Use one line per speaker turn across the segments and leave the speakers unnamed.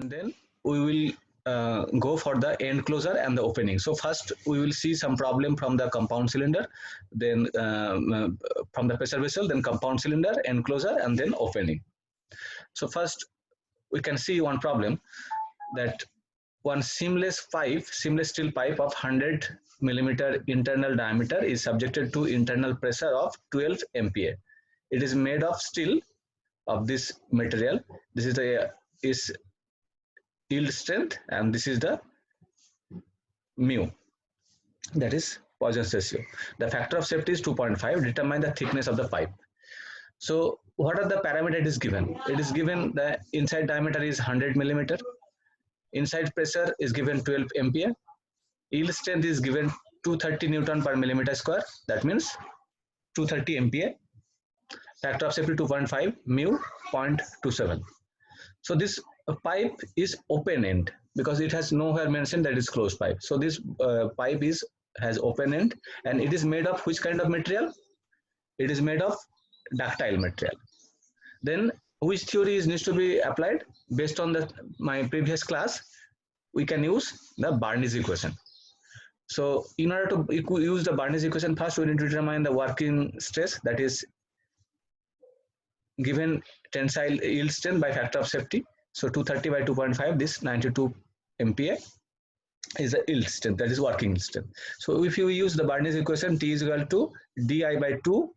and then we will go for the end closure and the opening. So first we will see some problem from the compound cylinder, then from the pressure vessel, then compound cylinder, end closure, and then opening. So first we can see one problem, that one seamless steel pipe of 100 millimeter internal diameter is subjected to internal pressure of 12 MPa. It is made of steel of this material. This is the yield strength, and this is the mu, that is Poisson's ratio. The factor of safety is 2.5. Determine the thickness of the pipe. So what are the parameters it is given? It is given the inside diameter is 100 millimeter, inside pressure is given 12 MPa, yield strength is given 230 Newton per millimeter square, that means 230 MPa, factor of safety 2.5, mu 0.27. So this pipe is open end because it has nowhere mentioned that it's closed pipe. So this pipe has open end, and it is made of which kind of material? It is made of ductile material. Then which theory needs to be applied? Based on my previous class, we can use the Bernoulli equation. So in order to use the Bernoulli equation, first we need to determine the working stress, that is given tensile yield strength by factor of safety. So 230 by 2.5, this 92 MPa is the yield strength, that is working strength. So if you use the Bernoulli equation, T is equal to di by 2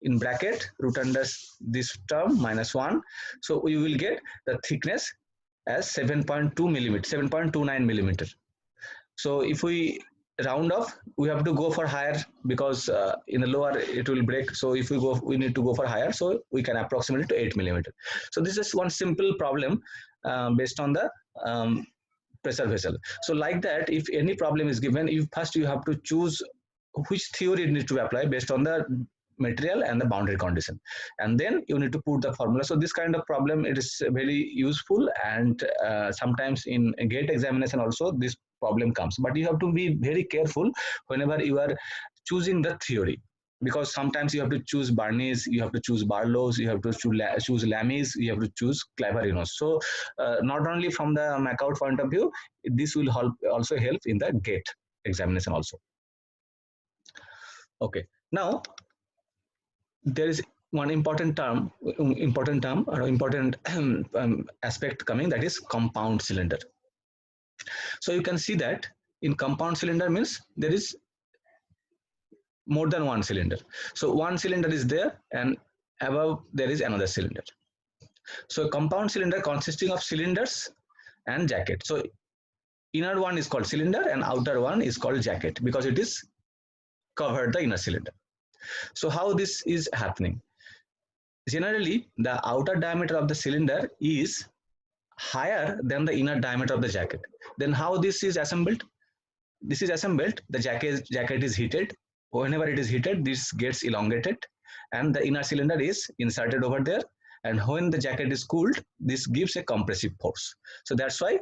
in bracket root under this term minus 1. So we will get the thickness as 7.2 millimeter, 7.29 millimeter. So if we round off, we have to go for higher because in the lower it will break. So if we need to go for higher, so we can approximate it to 8 millimeter. So this is one simple problem based on the pressure vessel. So like that, if any problem is given, first you have to choose which theory needs to apply based on the material and the boundary condition, and then you need to put the formula. So this kind of problem, it is very useful, and sometimes in gate examination also this problem comes, but you have to be very careful whenever you are choosing the theory, because sometimes you have to choose Bernoulli, you have to choose Barlow's, you have to choose Lamy's, you have to choose Clavarino's. So not only from the Macaut point of view, this will also help in the gate examination also. Okay, now there is one important aspect coming, that is compound cylinder. So you can see that in compound cylinder means there is more than one cylinder. So one cylinder is there, and above there is another cylinder. So a compound cylinder consisting of cylinders and jacket. So inner one is called cylinder and outer one is called jacket, because it is covered the inner cylinder. So how this is happening? Generally, the outer diameter of the cylinder is higher than the inner diameter of the jacket. Then how this is assembled? This is assembled, the jacket is heated. Whenever it is heated, this gets elongated and the inner cylinder is inserted over there. And when the jacket is cooled, this gives a compressive force. So that's why